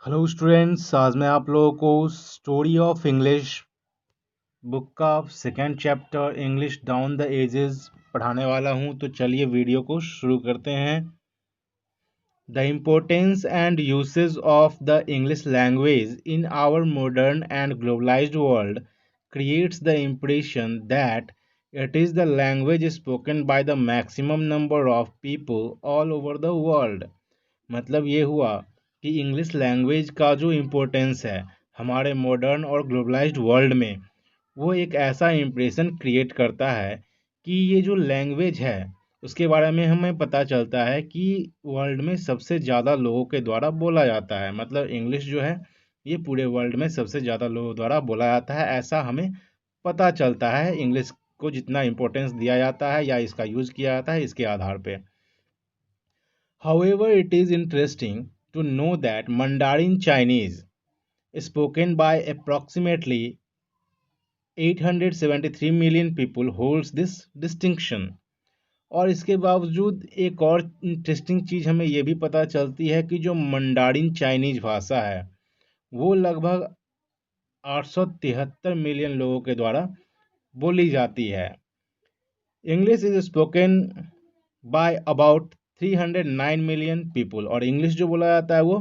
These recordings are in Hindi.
हेलो स्टूडेंट्स, आज मैं आप लोगों को स्टोरी ऑफ इंग्लिश बुक का second chapter English down the ages पढ़ाने वाला हूं। तो चलिए वीडियो को शुरू करते हैं। The importance and usage of the English language in our modern and globalized world creates the impression that it is the language spoken by the maximum number of people all over the world। मतलब ये हुआ कि इंग्लिश लैंग्वेज का जो इम्पोर्टेंस है हमारे मॉडर्न और ग्लोबलाइज्ड वर्ल्ड में, वो एक ऐसा इम्प्रेशन क्रिएट करता है कि ये जो लैंग्वेज है उसके बारे में हमें पता चलता है कि वर्ल्ड में सबसे ज़्यादा लोगों के द्वारा बोला जाता है। मतलब इंग्लिश जो है ये पूरे वर्ल्ड में सबसे ज़्यादा लोगों द्वारा बोला जाता है, ऐसा हमें पता चलता है। इंग्लिश को जितना इम्पोर्टेंस दिया जाता है या इसका यूज़ किया जाता है इसके आधार पे। However, it is interesting to know that Mandarin Chinese, spoken by approximately 873 million people, holds this distinction। और इसके बावजूद एक और इंटरेस्टिंग चीज़ हमें ये भी पता चलती है कि जो मंडारिन चाइनीज भाषा है वो लगभग 873 मिलियन लोगों के द्वारा बोली जाती है। English is spoken by about 309 million people, और इंग्लिश जो बोला जाता है वो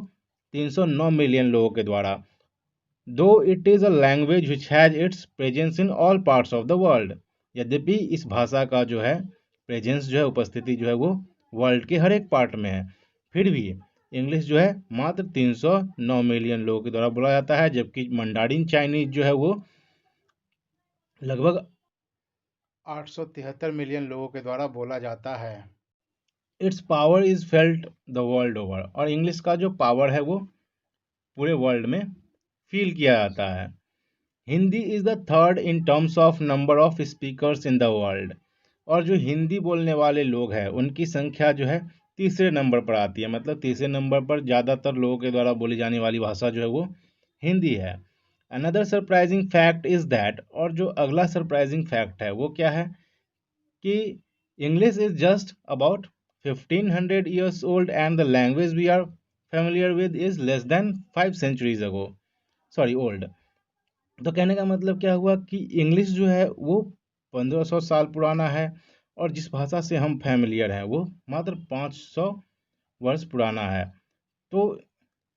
309 मिलियन लोगों के द्वारा। दो it is a language which has its presence in all parts of the world. यद्यपि इस भाषा का जो है प्रेजेंस जो है उपस्थिति जो है वो वर्ल्ड के हर एक पार्ट में है, फिर भी इंग्लिश जो है मात्र 309 मिलियन लोगों के द्वारा बोला जाता है, जबकि मंडारिन चाइनीज जो है वो लगभग 873 मिलियन लोगों के द्वारा बोला जाता है। It's power is felt the world over, और इंग्लिश का जो पावर है वो पूरे वर्ल्ड में फील किया जाता है। Hindi is the third in terms of number of speakers in the world, और जो हिंदी बोलने वाले लोग हैं उनकी संख्या जो है तीसरे नंबर पर आती है। मतलब तीसरे नंबर पर ज़्यादातर लोगों के द्वारा बोली जाने वाली भाषा जो है वो हिंदी है। Another surprising fact is that, और जो अगला सरप्राइजिंग फैक्ट है वो क्या है कि English is just about 1500 years old and the language we are familiar with is less than 5 centuries ago, sorry old। तो कहने का मतलब क्या हुआ कि इंग्लिश जो है वो 1500 साल पुराना है, और जिस भाषा से हम फैमिलियर हैं वो मात्र 500 वर्ष पुराना है। तो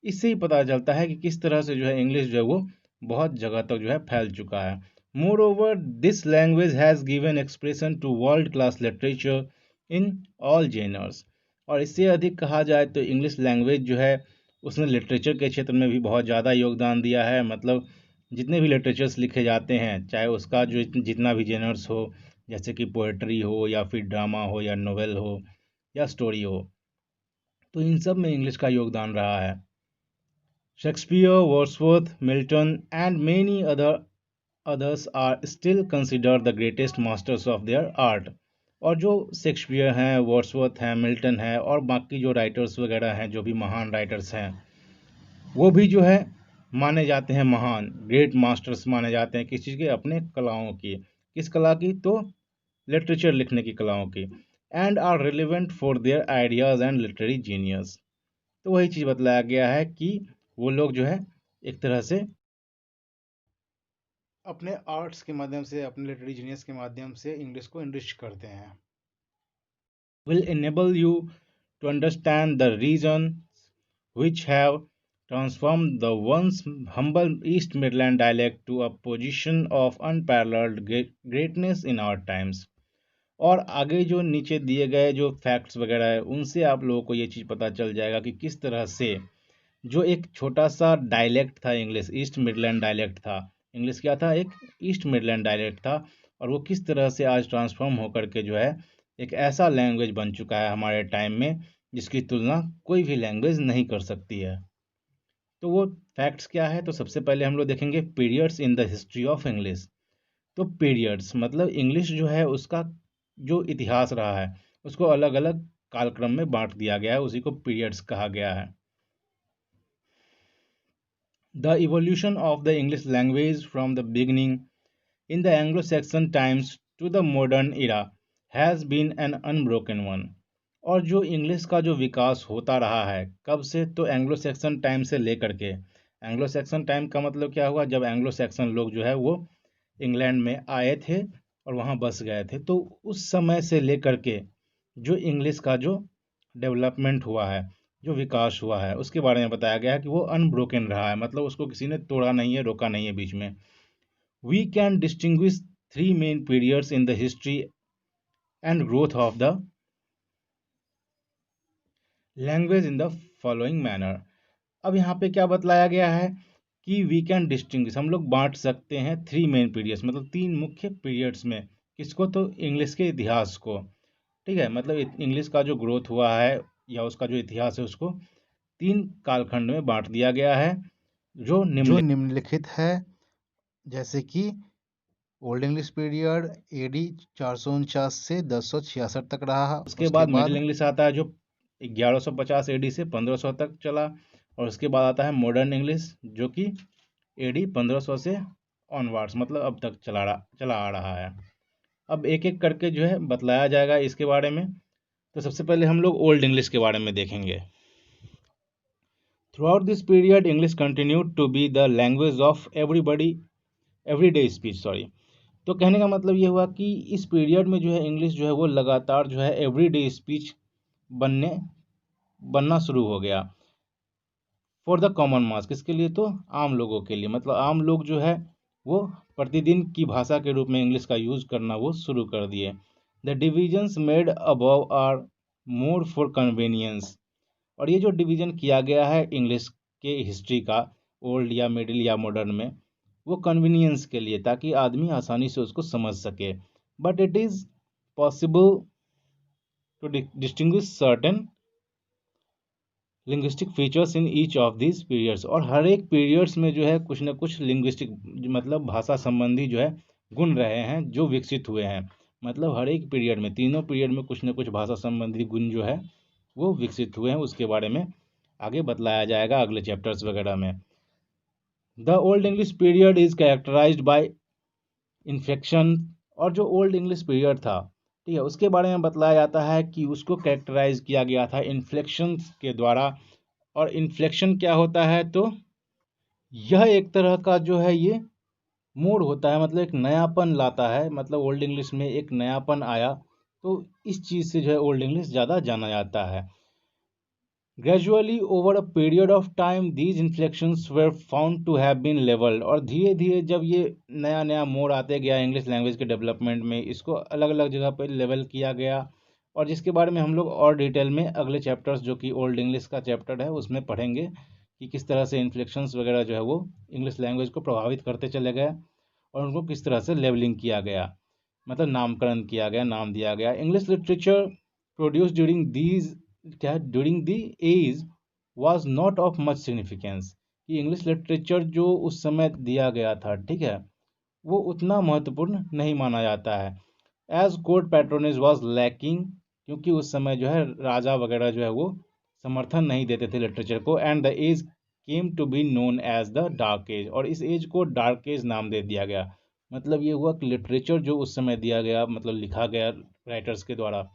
इससे ही पता चलता है कि किस तरह से जो है इंग्लिश जो है वो बहुत जगह तक जो है फैल चुका है। Moreover this language has given expression to world class literature in all genres, और इससे अधिक कहा जाए तो इंग्लिश लैंग्वेज जो है उसने लिटरेचर के क्षेत्र में भी बहुत ज़्यादा योगदान दिया है। मतलब जितने भी लिटरेचर्स लिखे जाते हैं, चाहे उसका जो जितना भी जेनर्स हो, जैसे कि पोएट्री हो या फिर ड्रामा हो या नोवेल हो या स्टोरी हो, तो इन सब में इंग्लिश का योगदान रहा है। Shakespeare, Wordsworth, Milton, and many others are still considered the greatest masters of their art। और जो शेक्सपियर हैं, वर्ड्सवर्थ हैं, मिल्टन है और बाकी जो राइटर्स वगैरह हैं, जो भी महान राइटर्स हैं, वो भी जो है माने जाते हैं महान, ग्रेट मास्टर्स माने जाते हैं किस चीज़ के, अपने कलाओं की। किस कला की? तो लिटरेचर लिखने की कलाओं की। And are relevant for their ideas and literary genius. तो वही चीज़ बतलाया गया है कि वो लोग जो है एक तरह से अपने आर्ट्स के माध्यम से, अपने लिटरेरी जीनियस के माध्यम से इंग्लिश को इनरिच करते हैं। Will enable you to understand the reasons which have transformed the once humble East Midland dialect to a position of unparalleled greatness in our times। और आगे जो नीचे दिए गए जो फैक्ट्स वगैरह है उनसे आप लोगों को ये चीज़ पता चल जाएगा कि किस तरह से जो एक छोटा सा डायलेक्ट था इंग्लिश, ईस्ट मिडलैंड डायलेक्ट था। इंग्लिश क्या था? एक ईस्ट मिडलैंड डायलेक्ट था, और वो किस तरह से आज ट्रांसफॉर्म होकर के जो है एक ऐसा लैंग्वेज बन चुका है हमारे टाइम में जिसकी तुलना कोई भी लैंग्वेज नहीं कर सकती है। तो वो फैक्ट्स क्या है? तो सबसे पहले हम लोग देखेंगे periods in the history of English. तो पीरियड्स मतलब इंग्लिश जो है उसका जो इतिहास रहा है उसको अलग अलग कालक्रम में बांट दिया गया है, उसी को पीरियड्स कहा गया है। The evolution of the English language from the beginning in the Anglo-Saxon times to the modern era has been an unbroken one। और जो इंग्लिश का जो विकास होता रहा है कब से, तो एंग्लो सैक्सन टाइम से लेकर के। एंग्लो सैक्सन टाइम का मतलब क्या हुआ, जब एंग्लो सैक्सन लोग जो है वो इंग्लैंड में आए थे और वहाँ बस गए थे, तो उस समय से लेकर के जो इंग्लिश का जो डेवलपमेंट हुआ है, जो विकास हुआ है, उसके बारे में बताया गया है कि वो अनब्रोकन रहा है, मतलब उसको किसी ने तोड़ा नहीं है, रोका नहीं है बीच में। We can distinguish three main periods in the history and growth of the language in the following manner. अब यहाँ पे क्या बतलाया गया है कि वी कैन डिस्टिंग्विश, हम लोग बांट सकते हैं थ्री मेन पीरियड्स, मतलब तीन मुख्य पीरियड्स में। किसको, तो इंग्लिश के इतिहास को। ठीक है, मतलब इंग्लिश का जो ग्रोथ हुआ है या उसका जो इतिहास है उसको तीन कालखंड में बांट दिया गया है जो निम्नलिखित है, जैसे कि ओल्ड इंग्लिश पीरियड एडी 449 से 1066 तक रहा। उसके बाद मिडिल इंग्लिश आता है जो 1150 एडी से 1500 तक चला। और उसके बाद आता है मॉडर्न इंग्लिश जो कि एडी 1500 से ऑनवर्ड्स, मतलब अब तक चला आ रहा है। अब एक एक करके जो है बतलाया जाएगा इसके बारे में। तो सबसे पहले हम लोग ओल्ड इंग्लिश के बारे में देखेंगे। Throughout this period English continued to be the language of everyday speech, sorry. तो कहने का मतलब ये हुआ कि इस पीरियड में जो है इंग्लिश जो है वो लगातार जो है एवरीडे स्पीच बनना शुरू हो गया। फॉर द कॉमन मास, किसके लिए, तो आम लोगों के लिए, मतलब आम लोग जो है वो प्रतिदिन की भाषा के रूप में इंग्लिश का यूज करना वो शुरू कर दिए। The divisions made above are more for convenience. और ये जो डिवीजन किया गया है इंग्लिश के हिस्ट्री का, ओल्ड या मिडिल या मॉडर्न में, वो कन्वीनियंस के लिए, ताकि आदमी आसानी से उसको समझ सके। But it is possible to distinguish certain linguistic features in each of this periods. और हर एक पीरियड्स में जो है कुछ ना कुछ लिंग्विस्टिक, मतलब भाषा संबंधी जो है गुण रहे हैं जो विकसित हुए हैं। मतलब हर एक पीरियड में, तीनों पीरियड में कुछ ना कुछ भाषा संबंधी गुण जो है वो विकसित हुए हैं। उसके बारे में आगे बतलाया जाएगा अगले चैप्टर्स वगैरह में। The old English period is characterised by inflection. और जो ओल्ड इंग्लिश पीरियड था, ठीक है, उसके बारे में बतलाया जाता है कि उसको कैरेक्टराइज किया गया था इन्फ्लेक्शन के द्वारा। और इन्फ्लेक्शन क्या होता है, तो यह एक तरह का जो है ये मोड़ होता है, मतलब एक नयापन लाता है, मतलब ओल्ड इंग्लिश में एक नयापन आया, तो इस चीज़ से जो है ओल्ड इंग्लिश ज़्यादा जाना जाता है। Gradually, over a period of time, these inflections were found to have been leveled। और धीरे धीरे जब ये नया नया मोड़ आते गया इंग्लिश लैंग्वेज के डेवलपमेंट में, इसको अलग अलग जगह पर लेवल किया गया। और जिसके बारे में हम लोग और डिटेल में अगले चैप्टर्स, जो कि ओल्ड इंग्लिश का चैप्टर है, उसमें पढ़ेंगे कि किस तरह से इन्फ्लेक्शंस वगैरह जो है वो इंग्लिश लैंग्वेज को प्रभावित करते चले गए और उनको किस तरह से लेवलिंग किया गया, मतलब नामकरण किया गया, नाम दिया गया। English literature produce during the age was not of much significance. कि इंग्लिश लिटरेचर जो उस समय दिया गया था, ठीक है, वो उतना महत्वपूर्ण नहीं माना जाता है। As court patronage was lacking, क्योंकि उस समय जो है राजा वगैरह जो है वो समर्थन नहीं देते थे लिटरेचर को। And the age came to be known as the dark age. और इस एज को डार्क एज नाम दे दिया गया। मतलब ये हुआ कि लिटरेचर जो उस समय दिया गया, मतलब लिखा गया राइटर्स के द्वारा,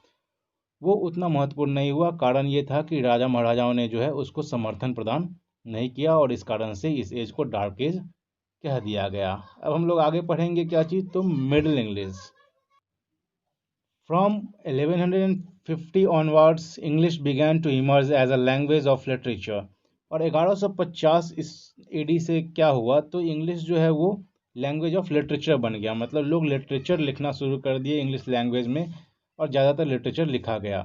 वो उतना महत्वपूर्ण नहीं हुआ। कारण ये था कि राजा महाराजाओं ने जो है उसको समर्थन प्रदान नहीं किया और इस कारण से इस एज को डार्क एज कह दिया गया। अब हम लोग आगे पढ़ेंगे क्या चीज़, तो middle English. From 1150 onwards English began to emerge as a language of literature. और 1150 इस एडी से क्या हुआ, तो इंग्लिश जो है वो लैंग्वेज ऑफ लिटरेचर बन गया। मतलब लोग लिटरेचर लिखना शुरू कर दिए इंग्लिश लैंग्वेज में और ज़्यादातर लिटरेचर लिखा गया।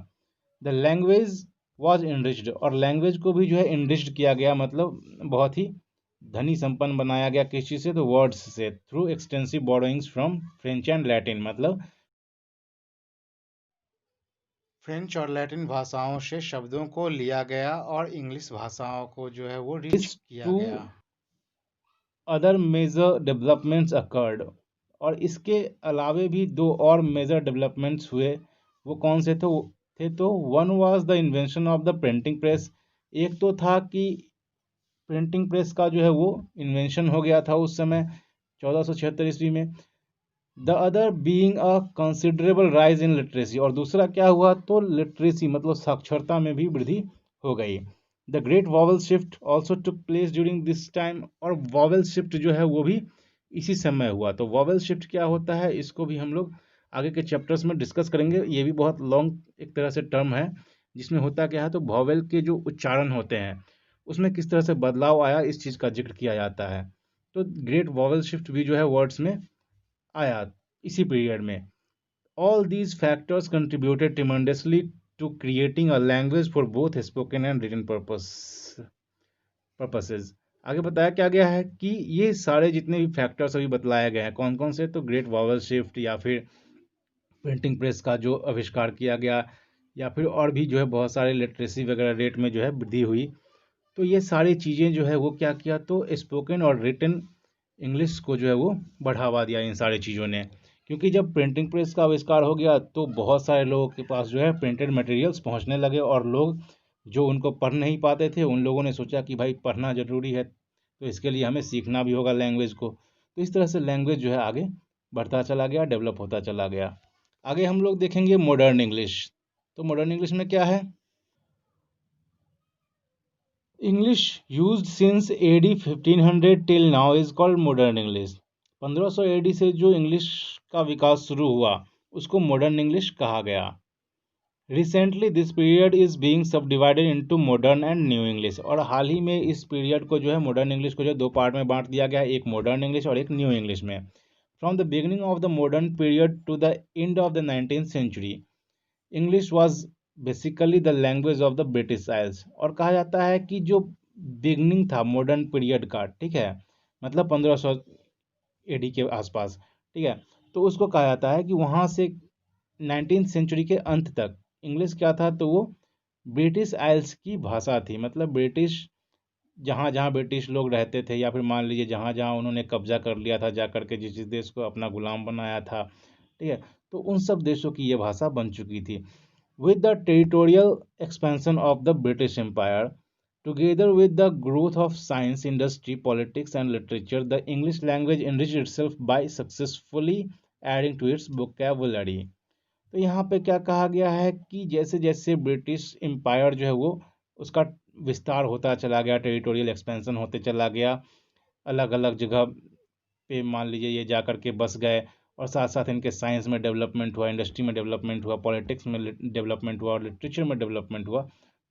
The language was enriched. और लैंग्वेज को भी जो है इनरिच्ड किया गया, मतलब बहुत ही धनी संपन्न बनाया गया। किस चीज़ से, तो वर्ड्स से, through extensive borrowings from French and Latin. मतलब फ्रेंच और लैटिन भाषाओं से शब्दों को लिया गया और इंग्लिश भाषाओं को जो है वो रिच किया गया। Other major developments occurred. और इसके अलावे भी दो और मेजर डेवलपमेंट्स हुए। वो कौन से थे, तो one was the invention of the printing press. एक तो था कि प्रिंटिंग प्रेस का जो है वो इन्वेंशन हो गया था उस समय 1476 ईस्वी में। The other being a considerable rise in literacy, और दूसरा क्या हुआ तो लिटरेसी मतलब साक्षरता में भी वृद्धि हो गई। The great vowel shift also took place during this time, और वॉवल शिफ्ट जो है वो भी इसी समय हुआ। तो वॉवल शिफ्ट क्या होता है इसको भी हम लोग आगे के चैप्टर्स में डिस्कस करेंगे। ये भी बहुत लॉन्ग एक तरह से टर्म है, जिसमें होता क्या है तो वॉवल के जो उच्चारण होते हैं उसमें किस तरह से बदलाव आया इस चीज़ का जिक्र किया जाता है। तो ग्रेट वॉवल शिफ्ट भी जो है वर्ड्स में आया इसी पीरियड में। All these factors contributed tremendously to creating a language for both spoken and written purposes. आगे बताया क्या गया है कि ये सारे जितने भी फैक्टर्स अभी बतलाए गए हैं कौन कौन से, तो ग्रेट वॉवल शिफ्ट या फिर प्रिंटिंग प्रेस का जो आविष्कार किया गया, या फिर और भी जो है बहुत सारे लिटरेसी वगैरह रेट में जो है वृद्धि हुई। तो ये सारी चीज़ें जो है वो क्या किया तो स्पोकन और रिटन इंग्लिश को जो है वो बढ़ावा दिया इन सारी चीज़ों ने। क्योंकि जब प्रिंटिंग प्रेस का आविष्कार हो गया तो बहुत सारे लोगों के पास जो है प्रिंटेड मटेरियल्स पहुंचने लगे, और लोग जो उनको पढ़ नहीं पाते थे उन लोगों ने सोचा कि भाई पढ़ना ज़रूरी है, तो इसके लिए हमें सीखना भी होगा लैंग्वेज को। तो इस तरह से लैंग्वेज जो है आगे बढ़ता चला गया, डेवलप होता चला गया। आगे हम लोग देखेंगे मॉडर्न इंग्लिश। तो मॉडर्न इंग्लिश में क्या है, English used since AD 1500 till now is called modern English. 1500 AD से जो इंग्लिश का विकास शुरू हुआ उसको मॉडर्न इंग्लिश कहा गया। Recently this period is being sub divided into modern and new English, और हाल ही में इस पीरियड को जो है मॉडर्न इंग्लिश को जो है दो पार्ट में बांट दिया गया है, एक मॉडर्न इंग्लिश और एक न्यू इंग्लिश में। From the beginning of the modern period to the end of the 19th century English was basically the language of the British Isles. और कहा जाता है कि जो बिगनिंग था मॉडर्न पीरियड का, ठीक है, मतलब 1500 एडी के आसपास, ठीक है, तो उसको कहा जाता है कि वहाँ से 19th सेंचुरी के अंत तक इंग्लिश क्या था तो वो ब्रिटिश आइल्स की भाषा थी। मतलब ब्रिटिश जहाँ जहाँ ब्रिटिश लोग रहते थे, या फिर मान लीजिए जहाँ जहाँ उन्होंने कब्जा कर लिया था जा करके, जिस जिस देश को अपना गुलाम बनाया था, ठीक है, तो उन सब देशों की ये भाषा बन चुकी थी। With the territorial expansion of the British Empire, together with the growth of science, industry, politics, and literature, the English language enriched itself by successfully adding to its vocabulary. तो यहाँ पे क्या कहा गया है कि जैसे जैसे ब्रिटिश एम्पायर जो है वो उसका विस्तार होता चला गया, टेरिटोरियल एक्सपेंशन होते चला गया, अलग अलग जगह पे मान लीजिए ये जा कर के बस गए, और साथ साथ इनके साइंस में डेवलपमेंट हुआ, इंडस्ट्री में डेवलपमेंट हुआ, पॉलिटिक्स में डेवलपमेंट हुआ, और लिटरेचर में डेवलपमेंट हुआ।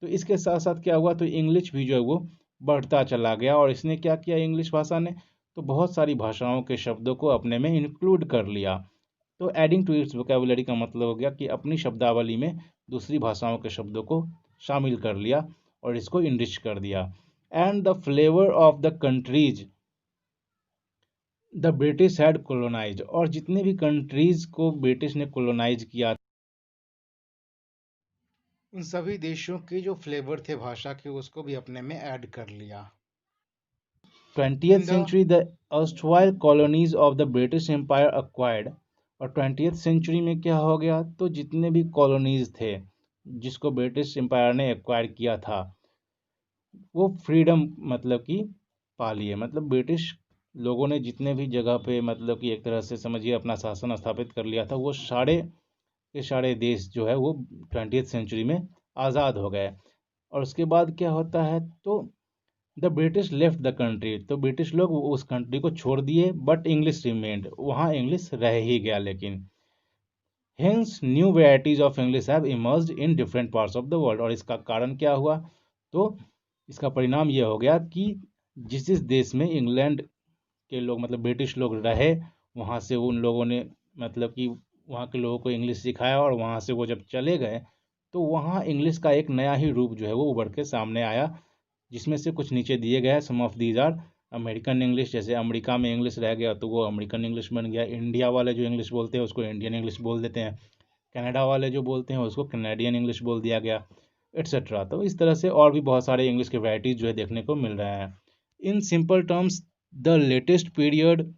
तो इसके साथ साथ क्या हुआ तो इंग्लिश भी जो है वो बढ़ता चला गया, और इसने क्या किया इंग्लिश भाषा ने तो बहुत सारी भाषाओं के शब्दों को अपने में इंक्लूड कर लिया। तो एडिंग टू इट्स वोकेबुलरी का मतलब हो गया कि अपनी शब्दावली में दूसरी भाषाओं के शब्दों को शामिल कर लिया और इसको इनरिच कर दिया। And the flavour of the countries the British had colonise, और जितने भी कंट्रीज को ब्रिटिश ने कोलोनाइज किया, उन सभी देशों के जो फ्लेवर थे भाषा के उसको भी अपने में ऐड कर लिया। 20th century the erstwhile colonies of the British Empire acquired, और 20th century में क्या हो गया तो जितने भी कॉलोनीज थे जिसको ब्रिटिश एम्पायर ने एक्वायर किया था वो फ्रीडम मतलब कि पा लिए। मतलब ब्रिटिश लोगों ने जितने भी जगह पे मतलब कि एक तरह से समझिए अपना शासन स्थापित कर लिया था, वो सारे के सारे देश जो है वो 20th सेंचुरी में आज़ाद हो गए। और उसके बाद क्या होता है तो the British left the country, तो ब्रिटिश लोग उस कंट्री को छोड़ दिए, बट इंग्लिश रिमेंड, वहाँ इंग्लिश रह ही गया। लेकिन hence new varieties of English have emerged in different parts of the world, और इसका कारण क्या हुआ तो इसका परिणाम यह हो गया कि जिस जिस देश में इंग्लैंड के लोग मतलब ब्रिटिश लोग रहे, वहाँ से उन लोगों ने मतलब कि वहाँ के लोगों को इंग्लिश सिखाया, और वहाँ से वो जब चले गए तो वहाँ इंग्लिश का एक नया ही रूप जो है वो उभर के सामने आया, जिसमें से कुछ नीचे दिए गए हैं। Some of these are American English, जैसे अमेरिका में इंग्लिश रह गया तो वो अमेरिकन इंग्लिश बन गया। इंडिया वाले जो इंग्लिश बोलते हैं उसको इंडियन इंग्लिश बोल देते हैं। कनाडा वाले जो बोलते हैं उसको कैनेडियन इंग्लिश बोल दिया गया, एट्सेट्रा। तो इस तरह से और भी बहुत सारे इंग्लिश के वैराइटीज जो है देखने को मिल रहे हैं। In simple terms the latest period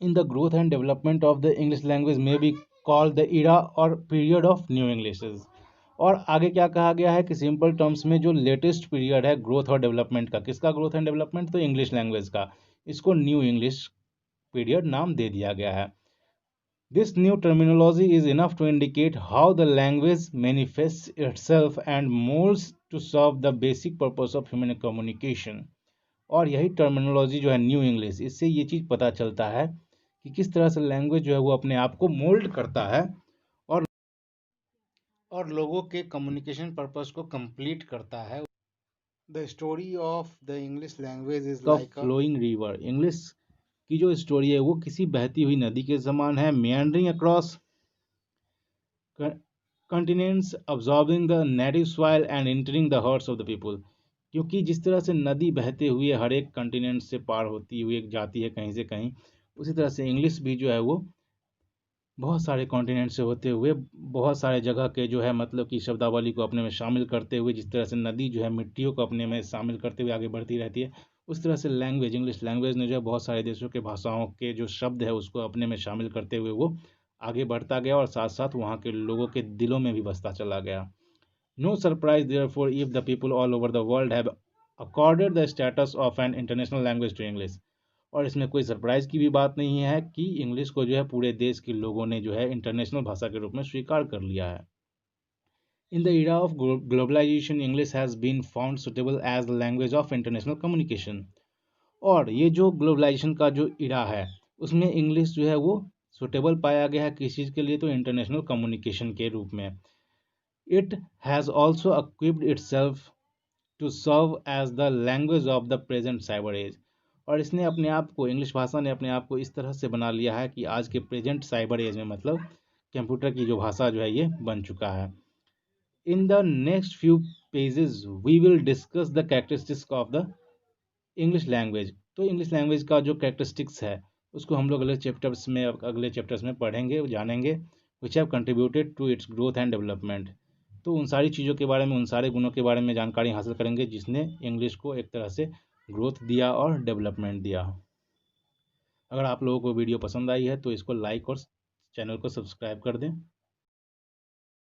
in the growth and development of the English language may be called the era or period of new Englishes। और आगे क्या कहा गया है कि सिंपल टर्म्स में जो लेटेस्ट पीरियड है ग्रोथ और डेवलपमेंट का, किसका ग्रोथ एंड डेवलपमेंट तो इंग्लिश लैंग्वेज का, इसको न्यू इंग्लिश पीरियड नाम दे दिया गया है। This new terminology is enough to indicate how the language manifests itself and molds to serve the basic purpose of human communication. और यही टर्मिनोलॉजी जो है न्यू इंग्लिश, इससे ये चीज़ पता चलता है कि किस तरह से लैंग्वेज जो है वो अपने आप को मोल्ड करता है और लोगों के कम्युनिकेशन पर्पस को कंप्लीट करता है। The story of the English language is like a flowing river. English की जो स्टोरी है वो किसी बहती हुई नदी के समान है, meandering across continents, absorbing the native soil and entering the hearts of the people। क्योंकि जिस तरह से नदी बहते हुए हर एक कंटिनेंट से पार होती हुई जाती है कहीं से कहीं, उसी तरह से इंग्लिश भी जो है वो बहुत सारे कॉन्टिनेंट से होते हुए बहुत सारे जगह के जो है मतलब कि शब्दावली को अपने में शामिल करते हुए, जिस तरह से नदी जो है मिट्टियों को अपने में शामिल करते हुए आगे बढ़ती रहती है, उस तरह से लैंग्वेज, इंग्लिश लैंग्वेज ने जो है बहुत सारे देशों के भाषाओं के जो शब्द है उसको अपने में शामिल करते हुए वो आगे बढ़ता गया और साथ साथ वहाँ के लोगों के दिलों में भी बसता चला गया। No surprise therefore if the people all over the world have accorded the status of an international language to English। और इसमें कोई सरप्राइज की भी बात नहीं है कि इंग्लिश को जो है पूरे देश के लोगों ने जो है इंटरनेशनल भाषा के रूप में स्वीकार कर लिया है। In the era of globalisation English has been found suitable as the language of international communication. और ये जो ग्लोबलाइजेशन का जो इरा है उसमें इंग्लिश जो है वो सुटेबल पाया गया है किस चीज़ के लिए, तो इंटरनेशनल कम्युनिकेशन के रूप में। It has also equipped itself to serve as the language of the present cyber age। और इसने अपने आप को, इंग्लिश भाषा ने अपने आप को इस तरह से बना लिया है कि आज के प्रेजेंट साइबर एज में मतलब कंप्यूटर की जो भाषा जो है ये बन चुका है। In the next few pages we will discuss the characteristics of the English language. तो इंग्लिश लैंग्वेज का जो कैरेक्टरिस्टिक्स है उसको हम लोग अगले चैप्टर्स में पढ़ेंगे, जानेंगे, which have contributed to its growth and development. तो उन सारी चीज़ों के बारे में, उन सारे गुणों के बारे में जानकारी हासिल करेंगे जिसने इंग्लिश को एक तरह से ग्रोथ दिया और डेवलपमेंट दिया। अगर आप लोगों को वीडियो पसंद आई है तो इसको लाइक और चैनल को सब्सक्राइब कर दें।